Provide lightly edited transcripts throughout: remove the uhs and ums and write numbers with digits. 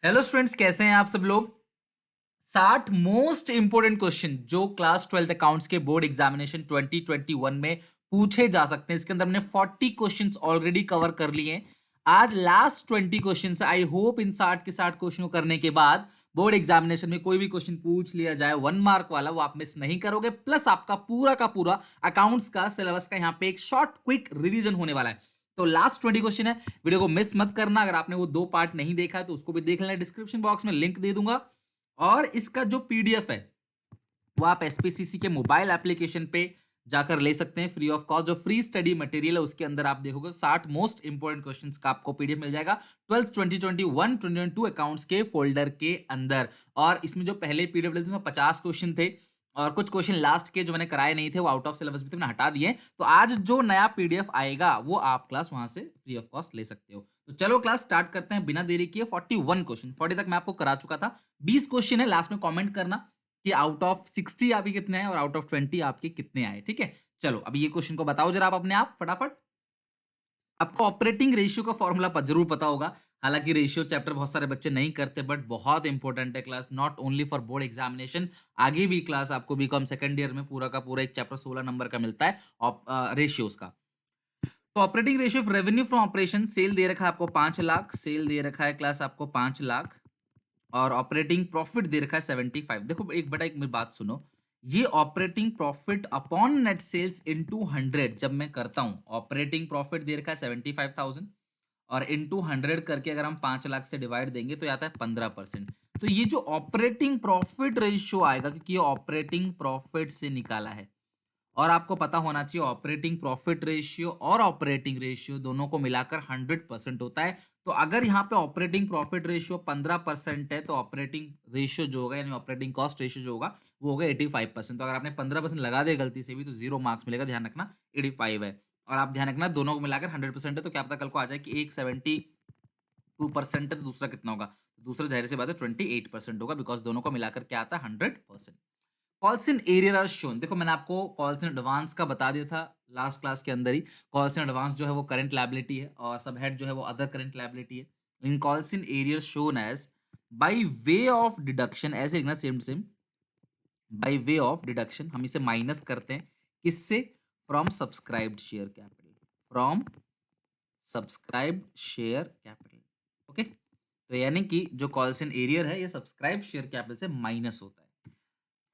Hello students, कैसे हैं आप सब लोग। 60 मोस्ट इंपोर्टेंट क्वेश्चन जो क्लास 12th अकाउंट्स के बोर्ड एग्जामिनेशन 2021 में पूछे जा सकते हैं, इसके अंदर हमने 40 क्वेश्चंस ऑलरेडी कवर कर लिए हैं। आज लास्ट 20 क्वेश्चंस। आई होप इन 60 के 60 क्वेश्चन करने के बाद बोर्ड एग्जामिनेशन में कोई भी क्वेश्चन पूछ लिया जाए 1 मार्क वाला, वो आप मिस नहीं करोगे। प्लस आपका पूरा का पूरा अकाउंट्स का सिलेबस का यहाँ पे एक शॉर्ट क्विक रिवीजन होने वाला है। तो लास्ट 20 क्वेश्चन है, वीडियो को मिस मत करना। अगर आपने वो 2 पार्ट नहीं देखा है तो उसको भी देख लेना, डिस्क्रिप्शन बॉक्स में लिंक दे दूंगा। और इसका जो पीडीएफ है वो आप एसपीसीसी के मोबाइल एप्लीकेशन पे जाकर ले सकते हैं फ्री ऑफ कॉस्ट। जो फ्री स्टडी मटेरियल है उसके अंदर आप देखोगे 60 मोस्ट इंपोर्टेंट क्वेश्चंस का आपको पीडीएफ मिल जाएगा 12th 2021 2022 अकाउंट्स के फोल्डर के अंदर। और इसमें जो पहले पीडीएफ लेते उसमें 50 क्वेश्चन थे और कुछ क्वेश्चन लास्ट के जो मैंने कराए नहीं थे वो आउट ऑफ सिलेबस भी थे, मैंने हटा दिए। तो आज जो नया पीडीएफ आएगा वो आप क्लास वहां से फ्री ऑफ कॉस्ट ले सकते हो। तो चलो क्लास स्टार्ट करते हैं बिना देरी किए। 41 क्वेश्चन, 40 तक मैं आपको करा चुका था। 20 क्वेश्चन है, लास्ट में कमेंट करना कि आउट ऑफ 60 आपके कितने हैं और आउट ऑफ 20 आपके कितने आए। ठीक है, चलो अभी ये क्वेश्चन को बताओ जरा आप अपने आप फटाफट। आपको ऑपरेटिंग रेशियो का फॉर्मूला जरूर पता होगा। हालांकि रेशियो चैप्टर बहुत सारे बच्चे नहीं करते, बट बहुत इंपॉर्टेंट है class, not only for board examination. आगे भी क्लास आपको बीकॉम सेकंड ईयर में पूरा का पूरा एक चैप्टर 16 नंबर का मिलता है रेशियोज का। तो operating ratio of revenue from operation, sale दे रखा है आपको 5 लाख, सेल दे रखा है क्लास आपको 5 लाख। और ऑपरेटिंग प्रॉफिट दे रखा है 75। देखो एक बटा एक मेरी बात सुनो, ये operating profit upon net sales into 100 जब मैं करता हूं, ऑपरेटिंग प्रॉफिट दे रखा है 75,000 और इनटू 100 करके अगर हम 5 लाख से डिवाइड देंगे तो आता है 15%। तो ये जो ऑपरेटिंग प्रॉफिट रेशियो आएगा, क्योंकि ये ऑपरेटिंग प्रॉफिट से निकाला है और आपको पता होना चाहिए ऑपरेटिंग प्रॉफिट रेशियो और ऑपरेटिंग रेशियो दोनों को मिलाकर 100% होता है। तो अगर यहाँ पे ऑपरेटिंग प्रॉफिट रेशियो 15% है तो ऑपरेटिंग रेशियो जो होगा यानी ऑपरेटिंग कॉस्ट रेशियो जो होगा वो होगा 85%। तो अगर आपने 15% लगा दिया गलती से भी तो 0 मार्क्स मिलेगा, ध्यान रखना 85 है। और आप ध्यान रखना दोनों को मिलाकर 100% है, तो क्या पता कल को आ जाए कि एक 72% है तो दूसरा कितना होगा, तो दूसरा जाहिर सी बात है 28% होगा, बिकॉज दोनों को मिलाकर क्या आता है 100%। Calls in arrear are shown. देखो मैंने आपको कॉल्स इन एडवांस का बता दिया था लास्ट क्लास के अंदर ही। कॉल्स इन एडवांस जो है वो करंट लायबिलिटी है और सब हेड जो है वो अदर करंट लायबिलिटी है। In calls in arrear shown as by way of deduction, ऐसे लिखना same to same, by way of deduction हम इसे माइनस करते हैं किससे, from subscribed share capital, from subscribed share capital. Okay, तो यानी कि जो कॉल्स इन एरियर है ये सब्सक्राइब शेयर कैपिटल से माइनस होता है।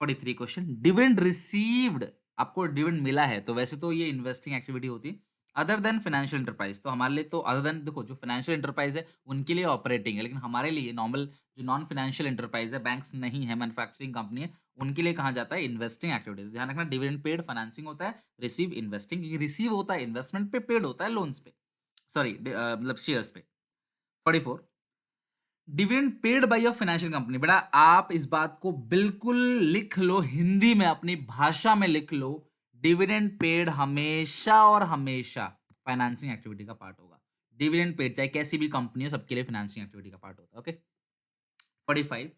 43 क्वेश्चन, डिविडेंड रिसीव्ड, आपको डिविडेंड मिला है तो वैसे तो ये इन्वेस्टिंग एक्टिविटी होती है अदर देन फाइनेंशियल एंटरप्राइज। तो हमारे लिए तो अदर देन, देखो जो फाइनेंशियल एंटरप्राइज है उनके लिए ऑपरेटिंग है, लेकिन हमारे लिए नॉर्मल जो नॉन फाइनेंशियल एंटरप्राइज है, बैंक्स नहीं है, मैन्युफैक्चरिंग कंपनी है, उनके लिए कहा जाता है इन्वेस्टिंग एक्टिविटी। तो ध्यान रखना डिविडेंड पेड फाइनेंसिंग होता है, रिसीव इन्वेस्टिंग, क्योंकि रिसीव होता है इन्वेस्टमेंट पे, पेड होता है लोन्स पे, सॉरी मतलब शेयर्स पे। 44, dividend paid by a financial company. बेटा आप इस बात को बिल्कुल लिख लो, हिंदी में अपनी भाषा में लिख लो, डिविडेंड पेड हमेशा और हमेशा फाइनेंसिंग एक्टिविटी का पार्ट होगा। डिविडेंड पेड चाहे कैसी भी कंपनी हो सबके लिए फाइनेंसिंग एक्टिविटी का पार्ट होता है। Okay, 45,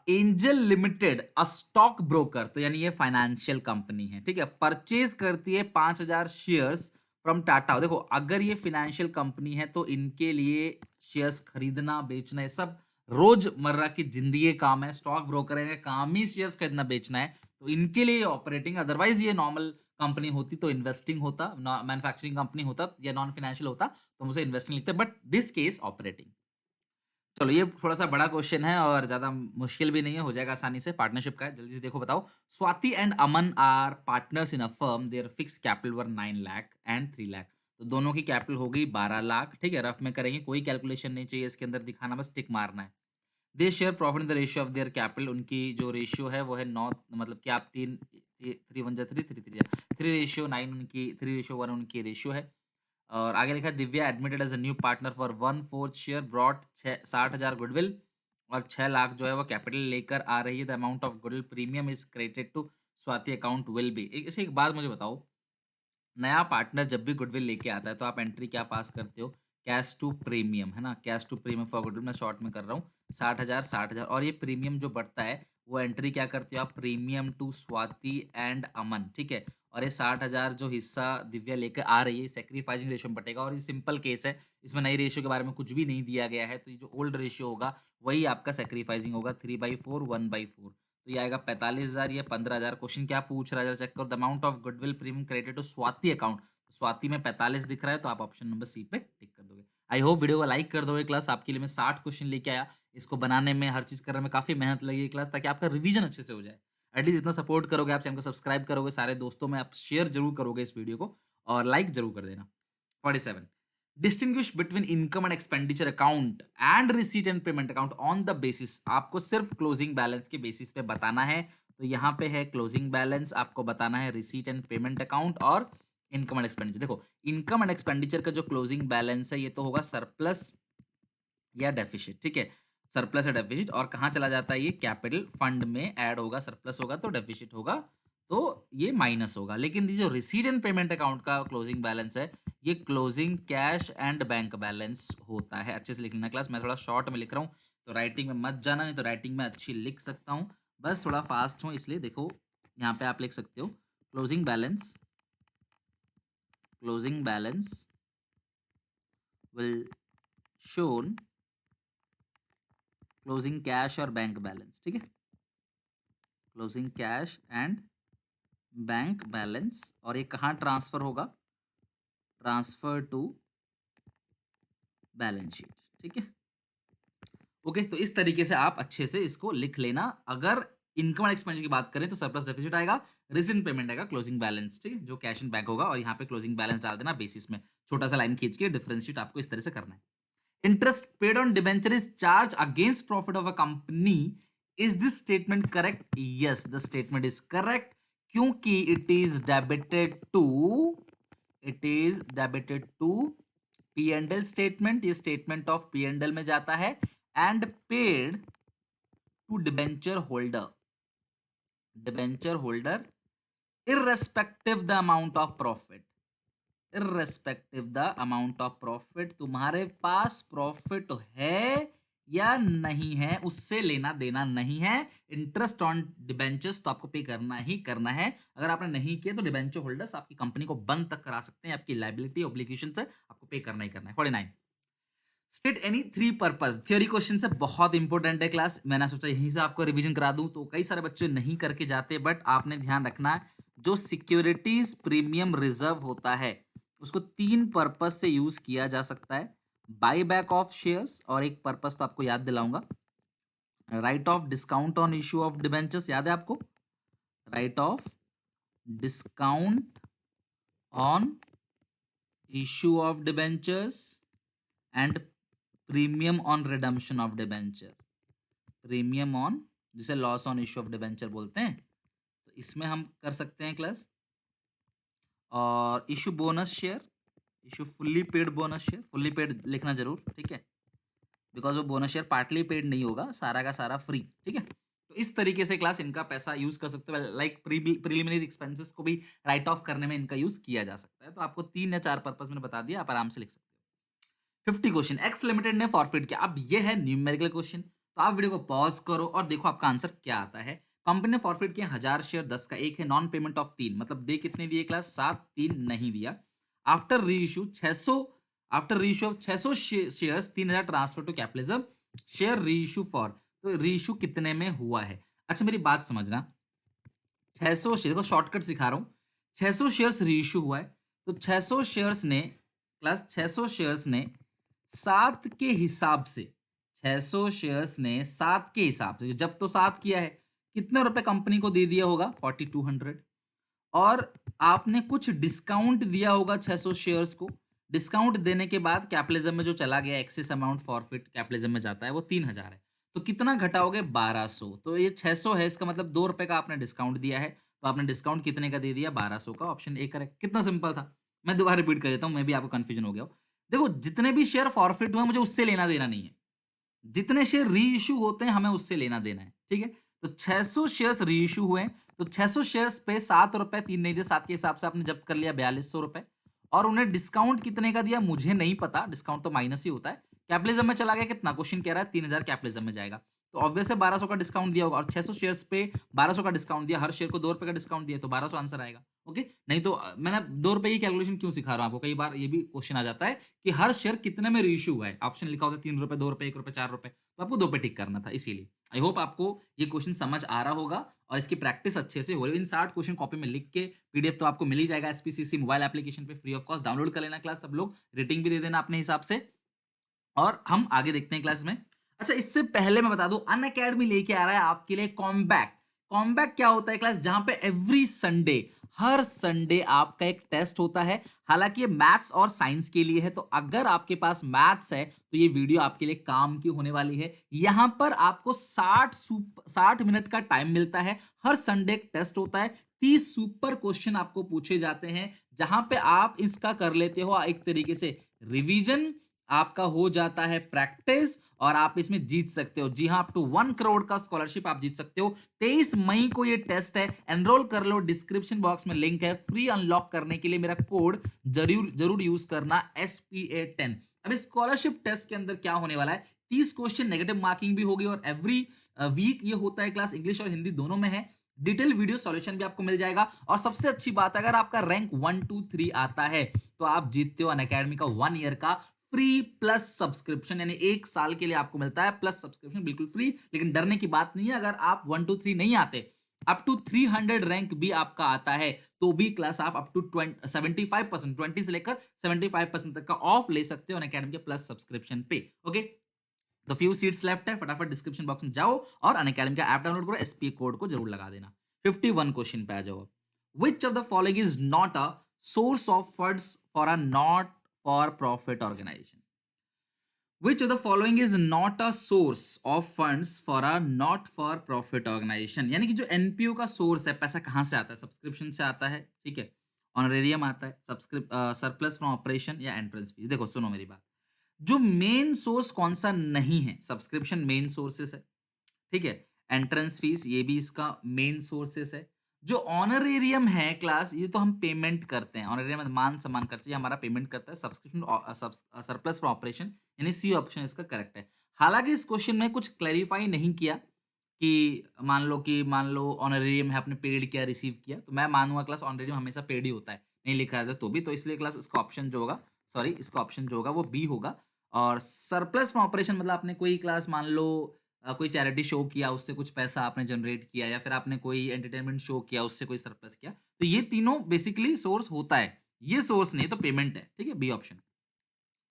angel limited a stock broker, तो यानी ये फाइनेंशियल कंपनी है, ठीक है, परचेज करती है 5,000 शेयर्स फ्रॉम टाटा। देखो अगर ये फाइनेंशियल कंपनी है तो इनके लिए शेयर्स खरीदना बेचना ये सब रोजमर्रा की जिंदगी का काम है। स्टॉक ब्रोकर है, काम ही शेयर्स खरीदना बेचना है, तो इनके लिए ऑपरेटिंग। अदरवाइज ये नॉर्मल कंपनी होती तो इन्वेस्टिंग होता, मैन्युफैक्चरिंग कंपनी होता या नॉन फाइनेंशियल होता तो हम उसे इन्वेस्टिंग लिखते, बट दिस केस ऑपरेटिंग। चलो ये थोड़ा सा बड़ा क्वेश्चन है और ज्यादा मुश्किल भी नहीं है, हो जाएगा आसानी से। पार्टनरशिप का है, जल्दी से देखो बताओ। Swati and Aman are partners in a firm, their fixed capital were 9 lakh and 3 lakh. तो दोनों की कैपिटल हो गई 12 लाख, ठीक है, रफ में करेंगे, कोई कैलकुलेशन नहीं चाहिए इसके अंदर, दिखाना बस टिक मारना है। They share profit in the ratio of their capital, उनकी जो रेशियो है वो है 9, मतलब कि आप 3, 3 उनकी, 3:1 उनकी रेशियो है। और आगे लिखा है Divya admitted as a new partner for 1/4 share, brought 60,000 goodwill और 6 लाख जो है वो कैपिटल लेकर आ रही है। The amount of goodwill premium is credited to Swati account will be. इसे एक बात मुझे बताओ, नया पार्टनर जब भी गुडविल लेके आता है तो आप एंट्री क्या पास करते हो, कैश टू प्रीमियम, है ना, cash to premium for goodwill, मैं शॉर्ट में कर रहा हूँ, 60,000 60,000। और ये प्रीमियम जो बढ़ता है वो एंट्री क्या करते हो आप, प्रीमियम टू स्वाति एंड अमन, ठीक है। और ये 60,000 जो हिस्सा दिव्या लेकर आ रही है सैक्रिफाइसिंग रेशियो में बटेगा और ये सिंपल केस है, इसमें नई रेशियो के बारे में कुछ भी नहीं दिया गया है, तो ये जो ओल्ड रेशियो होगा वही आपका सैक्रिफाइसिंग होगा 3/4 1/4। तो ये आएगा 45,000, ये 15,000। क्वेश्चन क्या पूछ रहा है जरा चेक करो। The amount of goodwill premium credit to Swati account. Swati में 45 दिख रहा है तो आप ऑप्शन नंबर सी पे टिक कर दोगे। आई होप वीडियो को लाइक कर दोगे क्लास। आपके लिए मैं 60 क्वेश्चन लेके आया, इसको बनाने में हर चीज करने में काफी मेहनत लगी क्लास, ताकि आपका रिवीजन अच्छे से हो जाए। एटलीस्ट इतना सपोर्ट करोगे, आप चैनल को सब्सक्राइब करोगे, सारे दोस्तों में आप शेयर जरूर करोगे इस वीडियो को और लाइक जरूर कर देना। 47 distinguish between income and expenditure account and receipt and payment account on the basis. आपको सिर्फ क्लोजिंग बैलेंस के बेसिस पे बताना है, तो यहाँ पे है क्लोजिंग बैलेंस, आपको बताना है रिसीट एंड पेमेंट अकाउंट और इनकम एंड एक्सपेंडिचर। देखो इनकम एंड एक्सपेंडिचर का जो क्लोजिंग बैलेंस है ये तो होगा सरप्लस या डेफिसिट, ठीक है, सरप्लस या डेफिसिट। और कहाँ चला जाता है ये कैपिटल फंड में ऐड होगा, सरप्लस होगा तो डेफिसिट होगा तो ये माइनस होगा। लेकिन ये जो रिसीट एंड पेमेंट अकाउंट का क्लोजिंग बैलेंस है ये closing cash and bank balance होता है। अच्छे से लिख लेना क्लास, मैं थोड़ा शॉर्ट में लिख रहा हूँ तो राइटिंग में मत जाना, नहीं तो राइटिंग में अच्छी लिख सकता हूँ, बस थोड़ा फास्ट हूँ इसलिए। देखो यहाँ पे आप लिख सकते हो closing balance, closing balance will shown closing cash और बैंक बैलेंस, ठीक है, closing cash and bank balance. और ये कहाँ ट्रांसफर होगा, ट्रांसफर टू बैलेंस शीट, ठीक है। ओके, तो इस तरीके से आप अच्छे से इसको लिख लेना। अगर इनकम एंड एक्सपेंडिचर की बात करें तो सरप्लस डेफिसिट आएगा, रिसीट पेमेंट आएगा, क्लोजिंग बैलेंस, ठीक है, जो कैश एंड बैंक होगा। और यहाँ पे क्लोजिंग बैलेंस डाल देना बेसिस में, छोटा सा लाइन खींच के डिफरेंशिएट आपको इस तरह से करना है। Interest paid on debenture is charge against profit of a company. Is this statement correct? Yes, the statement is correct, क्योंकि it is debited to P and L statement, ये statement of P and L में जाता है, and paid to debenture holder irrespective the amount of profit, irrespective the amount of profit. तुम्हारे पास profit है या नहीं है उससे लेना देना नहीं है। इंटरेस्ट ऑन डिबेंचर्स तो आपको पे करना ही करना है। अगर आपने नहीं किया तो डिबेंचर होल्डर्स आपकी कंपनी को बंद तक करा सकते हैं, आपकी लायबिलिटी ऑब्लिगेशन से आपको पे करना ही करना है। 49 state any three purpose. Theory question से बहुत इंपॉर्टेंट है क्लास, मैंने सोचा यहीं से आपको रिवीजन करा दूं, तो कई सारे बच्चे नहीं करके जाते, बट आपने ध्यान रखना है जो सिक्योरिटीज प्रीमियम रिजर्व होता है उसको 3 पर्पस से यूज किया जा सकता है। बाई बैक ऑफ शेयर्स, और एक पर्पस तो आपको याद दिलाऊंगा, write off discount on issue of debentures, याद है आपको, write off discount on issue of debentures and premium on redemption of debenture, premium on, जिसे loss on issue of debenture बोलते हैं, तो इसमें हम कर सकते हैं क्लास। और issue bonus share, issue fully paid bonus share, fully paid लिखना जरूर, ठीक है, बिकॉज वो बोनस शेयर पार्टली पेड नहीं होगा, सारा का सारा फ्री, ठीक है। तो इस तरीके से क्लास इनका पैसा यूज कर सकते हो, लाइक प्रीलिमिनरी एक्सपेंसेस को भी राइट ऑफ करने में इनका यूज किया जा सकता है। तो आपको 3 या 4 पर्पस मैंने बता दिया, आप आराम से लिख सकते हो। 50 क्वेश्चन, एक्स लिमिटेड ने फॉरफिट किया। अब ये है न्यूमेरिकल क्वेश्चन, तो आप वीडियो को पॉज करो और देखो आपका आंसर क्या आता है। कंपनी ने फॉरफिट किया 1000 शेयर, 10 का 1 है, नॉन पेमेंट ऑफ 3, मतलब दे कितने दिए क्लास, 7, 3 नहीं दिया। After reissue 600, after reissue of 600 shares 3000 transfer to capitalism, share reissue for, तो रीइश्यू कितने में हुआ है। अच्छा मेरी बात समझना, 600 शेयर को शॉर्टकट सिखा रहा हूं, 600 शेयर्स रीइश्यू हुआ है, तो 600 शेयर्स ने क्लास 600 शेयर्स ने 7 के हिसाब से, 600 शेयर्स ने 7 के हिसाब से, जब तो 7 किया है, कितने रुपए कंपनी को दे दिया होगा 4200, और आपने कुछ डिस्काउंट दिया होगा 600 शेयर्स को। डिस्काउंट देने के बाद कैपिटलिज्म में जो चला गया एक्सेस अमाउंट फॉरफिट कैपिटलिज्म में जाता है वो 3000 है, तो कितना घटाओगे 1200, तो ये 600 है, इसका मतलब 2 रुपए का आपने डिस्काउंट दिया है, तो आपने डिस्काउंट कितने का दे दिया 1200 का, ऑप्शन ए करेक्ट। कितना सिंपल था, मैं दोबारा रिपीट कर देता हूं, मैं भी आपको कंफ्यूजन हो गया हो। देखो जितने भी शेयर फॉरफिट हुए मुझे उससे लेना देना नहीं है, जितने शेयर री इश्यू होते हैं हमें उससे लेना देना है, ठीक है। तो 600 शेयर्स री इश्यू हुए, तो 600 शेयर्स पे 7 रुपए 3 नहीं दिए, 7 के हिसाब से आपने जब्त कर लिया 4200 रुपए, और उन्हें डिस्काउंट कितने का दिया मुझे नहीं पता, डिस्काउंट तो माइनस ही होता है, कैपिटलिज्म में चला गया कितना, क्वेश्चन कह रहा है 3000 कैपिटलिज्म में जाएगा, तो ऑब्वियस है 1200 का डिस्काउंट दिया होगा, और 600 शेयर्स पे 1200 का डिस्काउंट दिया, हर शेयर को 2 रुपए का डिस्काउंट दिया, तो 1200 आंसर आएगा। ओके, नहीं तो मैंने 2 रुपए की कैलकुलेशन क्यों सिखा रहा हूं आपको, कई बार ये भी क्वेश्चन आ जाता है कि हर शेयर कितने में रेशियो हुआ है, ऑप्शन लिखा होता है 3 रुपए, 2 रुपए, 1 रुपए, 4 रुपए, तो आपको 2 पे टिक करना था, इसीलिए आई होप आपको ये क्वेश्चन समझ आ रहा होगा और इसकी प्रैक्टिस अच्छे से हो रही है। इन 60 क्वेश्चन कॉपी में लिख के पीडीएफ तो आपको मिल ही जाएगा एसपीसीसी मोबाइल एप्लीकेशन पे, फ्री ऑफ कॉस्ट डाउनलोड कर लेना क्लास, सब लोग रेटिंग भी दे देना अपने हिसाब से, और हम आगे देखते हैं क्लास में। अच्छा, इससे पहले मैं बता दूं, अनअकैडमी लेके आ रहा है आपके लिए कॉम्बैक। कॉम्बैक क्या होता है क्लास, जहां पे एवरी संडे, हर संडे आपका एक टेस्ट होता है। हालांकि ये मैथ्स और साइंस के लिए है, तो अगर आपके पास मैथ्स है तो ये वीडियो आपके लिए काम की होने वाली है। यहां पर आपको 60 मिनट का टाइम मिलता है, हर संडे एक टेस्ट होता है, 30 सुपर क्वेश्चन आपको पूछे जाते हैं, जहां पे आप इसका कर लेते हो एक तरीके से रिवीजन, आपका हो जाता है प्रैक्टिस, और आप इसमें जीत सकते हो। जी हाँ, अप टू 1 करोड़ का स्कॉलरशिप आप जीत सकते हो। 23 मई को ये टेस्ट है, एनरोल कर लो, डिस्क्रिप्शन बॉक्स में लिंक है। फ्री अनलॉक करने के लिए मेरा कोड जरूर जरूर यूज करना, SPA10। अब स्कॉलरशिप टेस्ट के अंदर क्या होने वाला है, 30 क्वेश्चन नेगेटिव मार्किंग भी होगी, और एवरी वीक ये होता है क्लास, इंग्लिश और हिंदी दोनों में है। डिटेल वीडियो सॉल्यूशन भी आपको मिल जाएगा, और सबसे अच्छी बात है, अगर आपका रैंक 1 2 3 आता है तो आप जीतते हो अनअकैडमी का 1 ईयर का फ्री प्लस सब्सक्रिप्शन, यानी 1 साल के लिए आपको मिलता है प्लस सब्सक्रिप्शन, बिल्कुल फ्री। लेकिन डरने की बात नहीं है, अगर आप 1 2 3 नहीं आते, अप टू 300 रैंक भी आपका आता है, तो भी क्लास आप अप टू 75%, 20 से लेकर 75% तक का ऑफ ले सकते हो अनअकैडमी के प्लस सब्सक्रिप्शन पे। ओके, तो फ्यू सीट्स लेफ्ट है, फटाफट डिस्क्रिप्शन बॉक्स में जाओ और अनअकैडमी का ऐप डाउनलोड करो, एसपी कोड को जरूर लगा देना। 51 क्वेश्चन पे आ जाओ। Which of the following is not a source of funds for a not for profit organisation? Which of the following is not a source of funds for a not for profit organization? यानी कि जो NPO का source है, पैसा कहाँ से आता है, सब्सक्रिप्शन से आता है, ठीक है, ऑनरेरियम आता है, सरप्लस फ्रॉम ऑपरेशन या एंट्रेंस फीस। देखो सुनो मेरी बात, जो मेन सोर्स कौन सा नहीं है, सब्सक्रिप्शन मेन सोर्सेस है, ठीक है, एंट्रेंस फीस ये भी इसका मेन सोर्सेस है। जो ऑनरेरियम है क्लास, ये तो हम पेमेंट करते हैं, ऑनरेरियम मान सम्मान खर्च, ये हमारा पेमेंट करता है। सब्सक्रिप्शन सरप्लस फॉर ऑपरेशन, यानी सी ऑप्शन इसका करेक्ट है। हालांकि इस क्वेश्चन में कुछ क्लैरिफाई नहीं किया कि मान लो ऑनरेरियम है, आपने पेड किया, रिसीव किया, तो मैं मानूंगा क्लास ऑनरेरियम हमेशा पेड ही होता है, नहीं लिखा है तो भी, तो इसलिए क्लास इसका ऑप्शन जो होगा, सॉरी, इसका ऑप्शन जो होगा वो बी होगा। और सरप्लस फ्रॉम ऑपरेशन मतलब आपने कोई क्लास मान लो कोई चैरिटी शो किया, उससे कुछ पैसा आपने जनरेट किया, या फिर आपने कोई एंटरटेनमेंट शो किया, उससे कोई सरप्लस किया, तो ये तीनों बेसिकली सोर्स होता है। ये सोर्स नहीं तो पेमेंट है, ठीक है, बी ऑप्शन।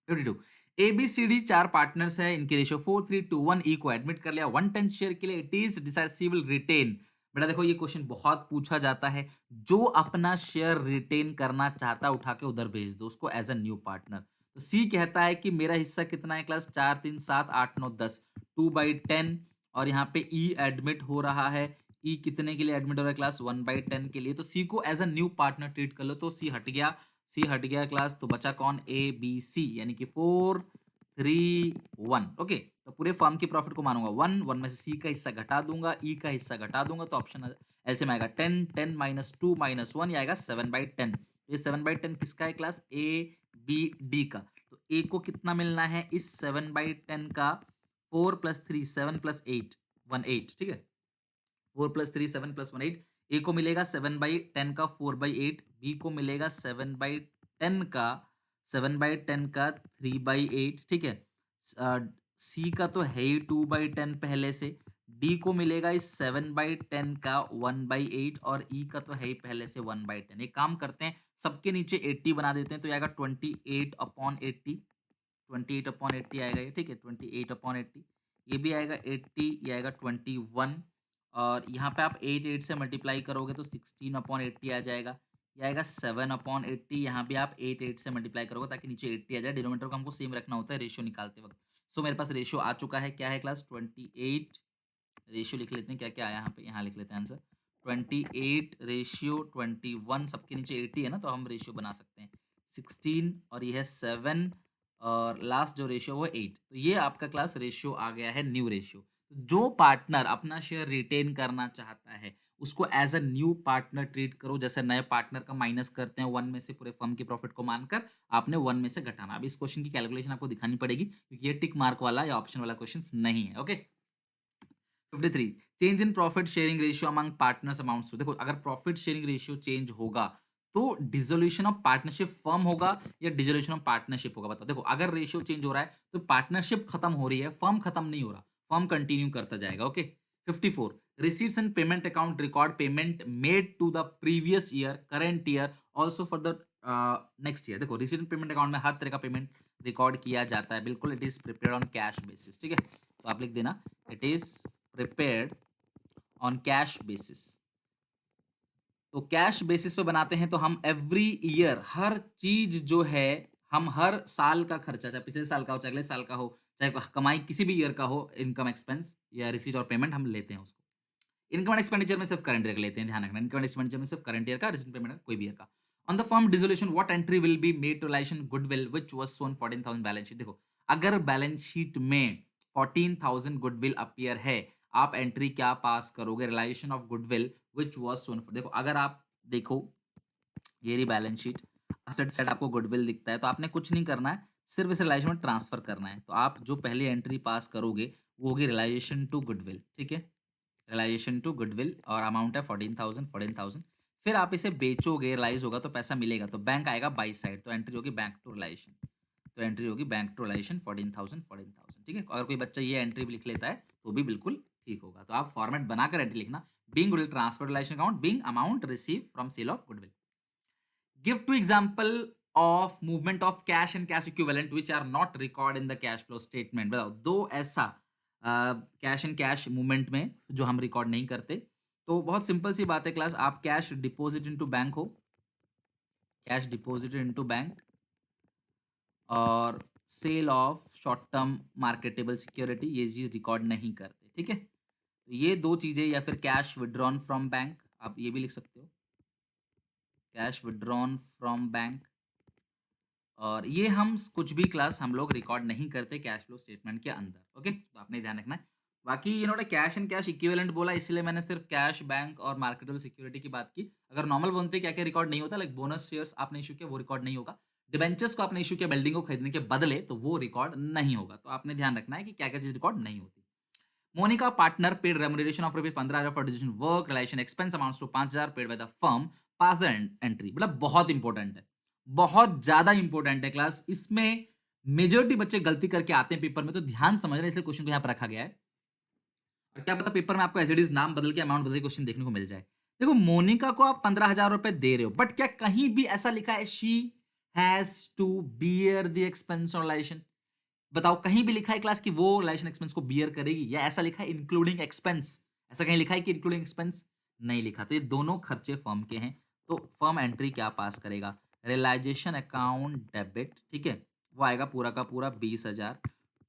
52, ABCD 4 पार्टनर्स है, इनकी रेशियो 4:3 ई को एडमिट कर लिया 110 शेयर के लिए, इट इज डिसाइसिबल रिटेन। बेटा देखो, ये क्वेश्चन बहुत पूछा जाता है, जो अपना शेयर रिटेन करना चाहता है उठा के उधर भेज दो उसको एज अ न्यू पार्टनर। तो सी कहता है कि मेरा हिस्सा कितना है क्लास, 4 3 7 8 9 10, 2/10, और यहाँ पे ई एडमिट हो रहा है। ई कितने के लिए एडमिट हो रहा है क्लास, 1/10 के लिए, तो सी को as a new partner treat कर लो, तो सी हट गया, सी हट गया क्लास, तो बचा कौन, ABC, यानी कि 4:3:1। ओके, तो पूरे फर्म की प्रॉफिट को मानूंगा 1 में से सी का हिस्सा घटा दूंगा, ई का हिस्सा घटा दूंगा, तो ऑप्शन ऐसे में आएगा 10 -2 -1, ये आएगा 7/10। ये 7/10 किसका है क्लास, ABD का। तो ए को कितना मिलना है इस 7/10 का, 4 + 3 7 + 8 18, ठीक है, 4 + 3 7 + 1 8। ए को मिलेगा 7/10 का 4/8, बी को मिलेगा 7/10 का 3/8, ठीक है। सी का तो है ही 2/10 पहले से, डी को मिलेगा इस 7/10 का 1/8, और ई का तो है ही पहले से 1/10। एक काम करते हैं, सबके नीचे 80 बना देते हैं, तो आएगा 28/80, 28/80 आएगा ये, ठीक है, 28/80। ये भी आएगा 80, ये आएगा 21, और यहाँ पे आप 8 से मल्टीप्लाई करोगे तो 16/80 आ जाएगा। ये आएगा 7/80, यहाँ भी आप 8 से मल्टीप्लाई करोगे ताकि नीचे 80 आ जाए। डिनोमिनेटर को हमको सेम रखना होता है रेशियो निकालते वक्त। सो मेरे पास रेशियो आ चुका है, क्या है क्लास, 28। रेशियो लिख लेते हैं, क्या क्या आया यहाँ पे, यहाँ लिख लेते हैं आंसर, 28:21, सबके नीचे 80 है ना, तो हम रेशियो बना सकते हैं 16, और ये है 7, और लास्ट जो रेशियो वो 8। तो ये आपका क्लास रेशियो आ गया है, न्यू रेशियो। जो पार्टनर अपना शेयर रिटेन करना चाहता है उसको as a new partner treat करो, जैसे नए पार्टनर का माइनस करते हैं 1 में से पूरे फर्म के प्रॉफिट को मानकर, आपने 1 में से घटाना। अब इस क्वेश्चन की कैलकुलेशन आपको दिखानी पड़ेगी क्योंकि ये टिक मार्क वाला या ऑप्शन वाला क्वेश्चन नहीं है। Okay, 53 change in profit sharing ratio among partners amounts to. देखो, अगर प्रॉफिट शेयरिंग रेशियो चेंज होगा तो डिसोल्यूशन ऑफ पार्टनरशिप फर्म होगा या डिसोल्यूशन ऑफ पार्टनरशिप होगा, बताओ। देखो, अगर रेशियो चेंज हो रहा है तो पार्टनरशिप खत्म हो रही है, फर्म खत्म नहीं हो रहा, फर्म कंटिन्यू करता जाएगा। Okay, 54 receipts and payment account record payment made to the previous year, current year, also for the next year। देखो, receipt and payment account में हर तरह का पेमेंट रिकॉर्ड किया जाता है, बिल्कुल। It is prepared on cash basis, ठीक है। तो आप लिख देना, it is prepared on cash basis. तो कैश बेसिस पे बनाते हैं तो हम एवरी ईयर हर चीज जो है, हम हर साल का खर्चा, चाहे पिछले साल का हो, चाहे अगले साल का हो, चाहे कमाई किसी भी ईयर का हो, इनकम एक्सपेंस या रिसीट और पेमेंट हम लेते हैं उसको। इनकम एंड एक्सपेंडिचर में सिर्फ करंट ईयर का लेते हैं, ध्यान रखना। इनकम एंड एक्सपेंडिचर में सिर्फ करंट ईयर का, रिसीट पेमेंट कोई भी ईयर का। On the firm dissolution what entry will be made to realisation goodwill which was shown 14,000 balance sheet. देखो, अगर बैलेंस शीट में 14,000 गुडविल अपीयर है, आप एंट्री क्या पास करोगे? Realisation of goodwill which was shown. देखो, अगर आप देखो ये रही बैलेंस शीट, असेट साइड आपको गुडविल दिखता है, तो आपने कुछ नहीं करना है, सिर्फ इसे रिलाइजेशन में ट्रांसफर करना है। तो आप जो पहली एंट्री पास करोगे वो होगी रिलाइजेशन टू गुडविल, ठीक है। रिलाइजेशन टू गुडविल और अमाउंट है 14,000। फिर आप इसे बेचोगे, रिलाइज होगा तो पैसा मिलेगा, तो बैंक आएगा बाई साइड, तो एंट्री होगी बैंक टू रिलाइजेशन। तो एंट्री होगी बैंक टू रिलाइजेशन 14,000, ठीक है। अगर कोई बच्चा ये एंट्री भी लिख लेता है तो भी बिल्कुल ठीक होगा। तो आप फॉर्मेट बनाकर एंट्री लिखना, being goodwill transfer realisation account, being amount receive from sale of goodwill. Give two example of movement of cash and cash equivalent which are not record in the cash flow statement. बताओ दो ऐसा cash and cash movement में जो हम record नहीं करते। तो बहुत सिंपल सी बात है क्लास, आप कैश डिपॉजिट इनटू बैंक हो, कैश डिपॉजिटेड इनटू बैंक, और sale of short term marketable security, ये चीज रिकॉर्ड नहीं करते, ठीक है। तो ये दो चीजें, या फिर कैश विड्रॉन फ्रॉम बैंक, आप ये भी लिख सकते हो, कैश विड्रॉन फ्रॉम बैंक। और ये हम कुछ भी क्लास हम लोग रिकॉर्ड नहीं करते कैश फ्लो स्टेटमेंट के अंदर। ओके, तो आपने ध्यान रखना है। बाकी इन्होंने कैश एंड कैश इक्विवेलेंट बोला, इसलिए मैंने सिर्फ कैश, बैंक और मार्केटेबल सिक्योरिटी की बात की। अगर नॉर्मल बोलते क्या क्या रिकॉर्ड नहीं होता, लाइक बोनस शेयर्स आपने इशू किया वो रिकॉर्ड नहीं होगा, डिबेंचर्स को आपने इशू किया बिल्डिंग को खरीदने के बदले, तो वो रिकॉर्ड नहीं होगा। तो आपने ध्यान रखना है कि क्या क्या चीज रिकॉर्ड नहीं होती। Monika partner paid remuneration of rupees 15,000 for decision work realisation expense amounts to 5,000 paid by the firm, pass the entry. मतलब बहुत इंपॉर्टेंट है, बहुत ज्यादा इंपॉर्टेंट है क्लास। इसमें मेजोरिटी बच्चे गलती करके आते हैं पेपर में, तो ध्यान समझना, इसलिए क्वेश्चन को यहाँ पर रखा गया है। और क्या पता पेपर में आपको एज इट इज नाम बदल के अमाउंट बदल के क्वेश्चन देखने को मिल जाए। देखो, मोनिका को आप 15,000 रुपए दे रहे हो, बट क्या कहीं भी ऐसा लिखा है she has to bear the expense on realisation? बताओ, कहीं भी लिखा है क्लास कि वो रिलेशन एक्सपेंस को बियर करेगी, या ऐसा लिखा है इंक्लूडिंग एक्सपेंस? ऐसा कहीं लिखा है कि इंक्लूडिंग एक्सपेंस? नहीं लिखा। तो ये दोनों खर्चे फर्म के हैं, तो फर्म एंट्री क्या पास करेगा? रियलाइजेशन अकाउंट डेबिट, ठीक है, वो आएगा पूरा का पूरा 20,000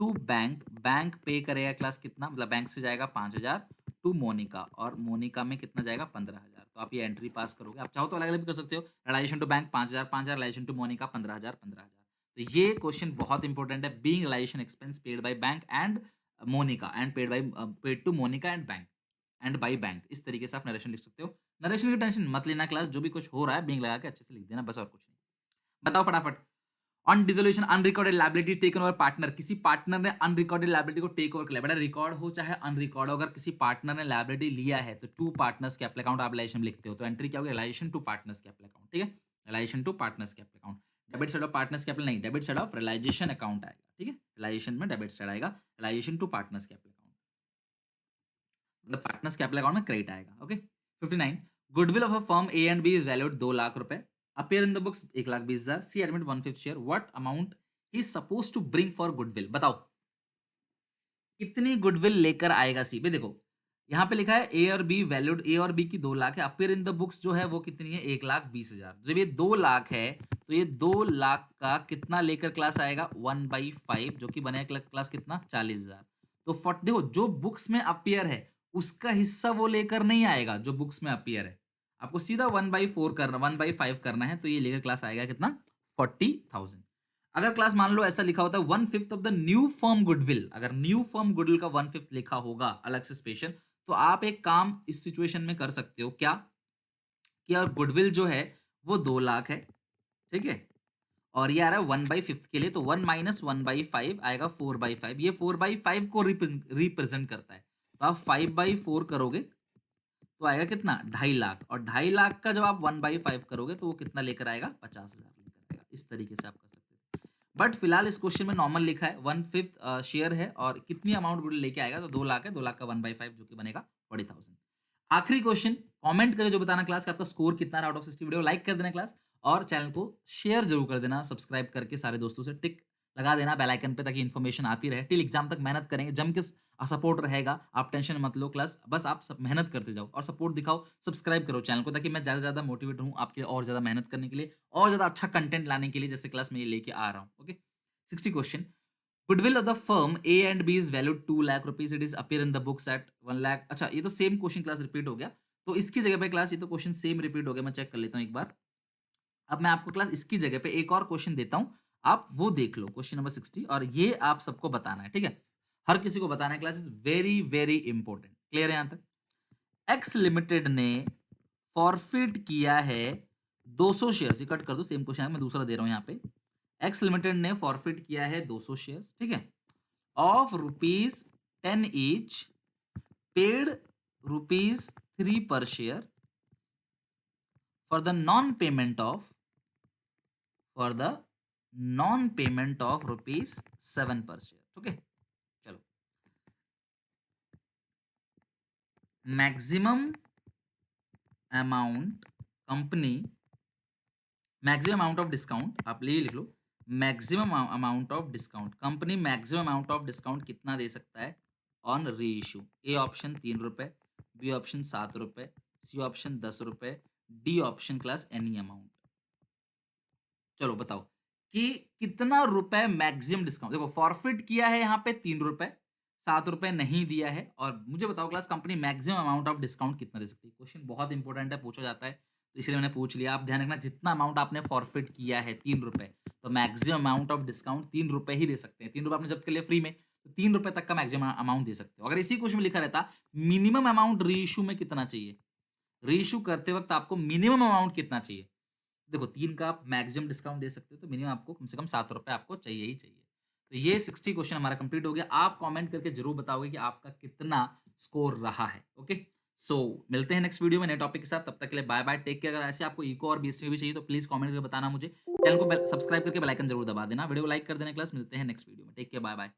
टू बैंक। बैंक पे करेगा क्लास कितना, मतलब बैंक से जाएगा 5,000 टू मोनिका, और मोनिका में कितना जाएगा? 15,000। तो आप ये एंट्री पास करोगे। आप चाहो तो अलग अलग भी कर सकते हो, realisation to bank 5,000 5,000, realisation to Monika 15,000 15,000। तो ये क्वेश्चन बहुत इंपॉर्टेंट है, being realisation expense paid by bank and Monika and paid to Monika and bank and by bank. इस तरीके से आप नरेशन लिख सकते हो। नरेशन की टेंशन मत लेना क्लास, जो भी कुछ हो रहा है बीइंग लगा के अच्छे से लिख देना, बस और कुछ नहीं। बताओ फटाफट। On dissolution unrecorded liability taken over partner, किसी पार्टनर ने अनरिकॉर्डेड लायबिलिटी को टेक ओवर कर लिया। बेटा, रिकॉर्ड हो चाहे अनरिकॉर्ड हो, अगर किसी पार्टनर ने लायबिलिटी लिया है तो टू पार्टनर्स कैपिटल अकाउंट आप रिलेशन लिखते हो, तो एंट्री क्या होगी? Realisation to partners capital account, ठीक है। Realisation to partners capital account, debit side of partners capital नहीं, debit side of realisation account आएगा, ठीक है। रियलाइजेशन में डेबिट साइड आएगा, realisation to partners capital account, मतलब पार्टनर्स कैपिटल अकाउंट में क्रेडिट आएगा। Okay, 59 goodwill of a firm A and B is valued 2 lakh रुपए, appear in the books 1,20,000, C admit 1/5 share, what amount he suppose to bring for goodwill. बताओ कितनी goodwill लेकर आएगा सी? भाई देखो, यहाँ पे लिखा है ए और बी वैल्यूड, ए और बी की 2 लाख है, अपीयर इन द बुक्स जो है वो कितनी है? 1,20,000। जब ये 2 लाख है तो ये 2 लाख का कितना लेकर क्लास आएगा? 1/5, जो कि बनेगा क्लास कितना? 40,000। तो देखो, जो बुक्स में अपीयर है उसका हिस्सा वो लेकर नहीं आएगा, जो बुक्स में अपीयर है आपको सीधा 1/4 करना, 1/5 करना है, तो ये लेकर क्लास आएगा कितना? 40,000। अगर क्लास मान लो ऐसा लिखा होता है 1/5 of the new firm goodwill, अगर न्यू फर्म गुडविल का 1/5 लिखा होगा अलग से स्पेशल, तो आप एक काम इस सिचुएशन में कर सकते हो क्या, कि यार गुडविल जो है वो 2 लाख है, ठीक है, और ये आ रहा है 1/5 के लिए, तो 1 - 1/5 आएगा 4/5। ये 4/5 को रिप्रेजेंट करता है, तो आप 5/4 करोगे तो आएगा कितना, 2.5 लाख, और 2.5 लाख का जब आप 1/5 करोगे तो वो कितना लेकर आएगा, 50,000 लेकर आएगा। इस तरीके से आप कर सकते हैं, बट फिलहाल इस क्वेश्चन में नॉर्मल लिखा है, 1/5 शेयर है, और कितनी अमाउंट गुड लेके आएगा, तो 2 लाख है, 2 लाख का 1/5 जो कि बनेगा 40,000। आखिरी क्वेश्चन, कमेंट करके जो बताना क्लास का आपका स्कोर कितना रहा आउट ऑफ 60। वीडियो लाइक कर देना क्लास, और चैनल को शेयर जरूर कर देना, सब्सक्राइब करके सारे दोस्तों से टिक लगा देना बेल आइकन पे, ताकि इन्फॉर्मेशन आती रहे। टिल एग्जाम तक मेहनत करेंगे, जम के सपोर्ट रहेगा, आप टेंशन मत लो क्लास, बस आप सब मेहनत करते जाओ और सपोर्ट दिखाओ, सब्सक्राइब करो चैनल को, ताकि मैं ज्यादा से ज्यादा मोटिवेट हूँ आपके और ज्यादा मेहनत करने के लिए, और ज्यादा अच्छा कंटेंट लाने के लिए, जैसे क्लास में ये लेके आ रहा हूँ। Okay, 60 question. Goodwill of the firm A and B is valued 2 lakh rupees. It is appear in the books at 1 lakh. अच्छा, ये तो सेम क्वेश्चन क्लास रिपीट हो गया, तो इसकी जगह पे क्लास, ये तो क्वेश्चन सेम रिपीट हो गया, मैं चेक कर लेता हूँ एक बार। अब मैं आपको क्लास इसकी जगह पे एक और क्वेश्चन देता हूँ, आप वो देख लो, क्वेश्चन नंबर 60, और ये आप सबको बताना है, ठीक है, हर किसी को बताना है, class is very very important. Clear है यहाँ तक? एक्स लिमिटेड ने फॉरफिट किया है 200 शेयर, कट कर दो, सेम क्वेश्चन मैं दूसरा दे रहा हूँ यहाँ पे। एक्स लिमिटेड ने फॉरफिट किया है 200 शेयर, ठीक है, of ₹10 each, paid ₹3 per share for the non-payment of ₹7 per share। Okay, चलो, maximum amount company, maximum amount of discount, आप ले लिख लो, maximum amount of discount, company maximum amount of discount कितना दे सकता है on reissue. A option ₹3, B option ₹7, C option ₹10, D option class any amount. चलो बताओ कि कितना रुपए मैक्सिमम डिस्काउंट, देखो फॉरफिट किया है यहाँ पे ₹3, ₹7 नहीं दिया है, और मुझे बताओ class company maximum amount of discount कितना दे सकती है। क्वेश्चन बहुत इंपॉर्टेंट है, पूछा जाता है, तो इसलिए मैंने पूछ लिया। आप ध्यान रखना, जितना अमाउंट आपने फॉरफिट किया है ₹3, तो मैक्सिमम अमाउंट ऑफ डिस्काउंट ₹3 ही दे सकते हैं। ₹3 आपने जब्त कर लिया फ्री में, तो ₹3 तक का मैक्सिमम अमाउंट दे सकते हो। अगर इसी क्वेश्चन में लिखा रहता मिनिमम अमाउंट री इशू में कितना चाहिए, री इशू करते वक्त आपको मिनिमम अमाउंट कितना चाहिए, देखो 3 का आप मैक्सिमम डिस्काउंट दे सकते हो, तो मिनिमम आपको कम से कम ₹7 आपको चाहिए ही चाहिए। तो ये 60 क्वेश्चन हमारा कंप्लीट हो गया। आप कमेंट करके जरूर बताओगे कि आपका कितना स्कोर रहा है। ओके, सो मिलते हैं नेक्स्ट वीडियो में नए टॉपिक के साथ, तब तक के लिए बाय बाय, टेक केयर। अगर ऐसे आपको इको और बीएससी भी चाहिए तो प्लीज कमेंट करके बताना मुझे, चैनल को सब्सक्राइब करके बेल आइकन जरूर दबा देना, वीडियो को लाइक कर देना। क्लास मिलते हैं नेक्स्ट वीडियो में, टेक केयर, बाय बाय।